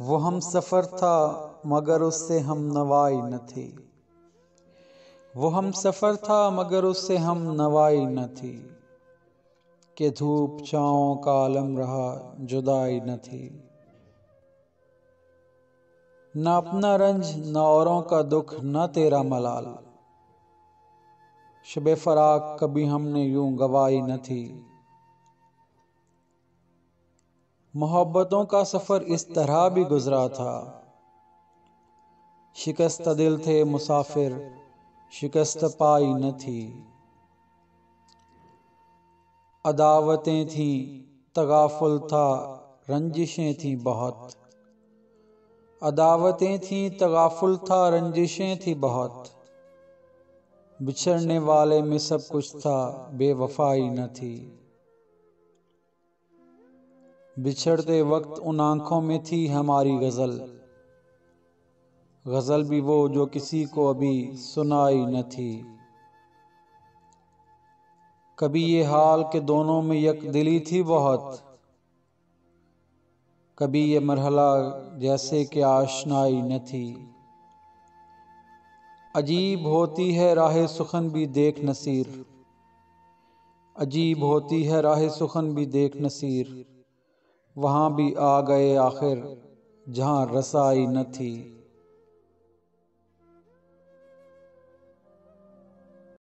وہ ہم سفر تھا مگر اس سے ہم نوائی نہ تھی، وہ ہم سفر تھا مگر اس سے ہم نوائی نہ تھی، کہ دھوپ چھاؤں کا عالم رہا جدائی نہ تھی۔ نہ اپنا رنج نہ اوروں کا دکھ نہ تیرا ملال، شب فراق کبھی ہم نے یوں گوائی نہ تھی۔ محبتوں کا سفر اس طرح بھی گزرا تھا، شکست دل تھے مسافر شکست پائی نہ تھی۔ عداوتیں تھیں تغافل تھا رنجشیں تھیں بہت، عداوتیں تھیں تغافل تھا رنجشیں تھیں بہت، بچھڑنے والے میں سب کچھ تھا بے وفائی نہ تھی۔ بچھڑتے وقت ان آنکھوں میں تھی ہماری غزل، غزل بھی وہ جو کسی کو ابھی سنائی نہ تھی۔ کبھی یہ حال کہ دونوں میں یک دلی تھی بہت، کبھی یہ مرحلہ جیسے کہ آشنائی نہ تھی۔ عجیب ہوتی ہے راہ سخن بھی دیکھ نصیر، عجیب ہوتی ہے راہ سخن بھی دیکھ نصیر، وہاں بھی آ گئے آخر جہاں رسائی نہ تھی۔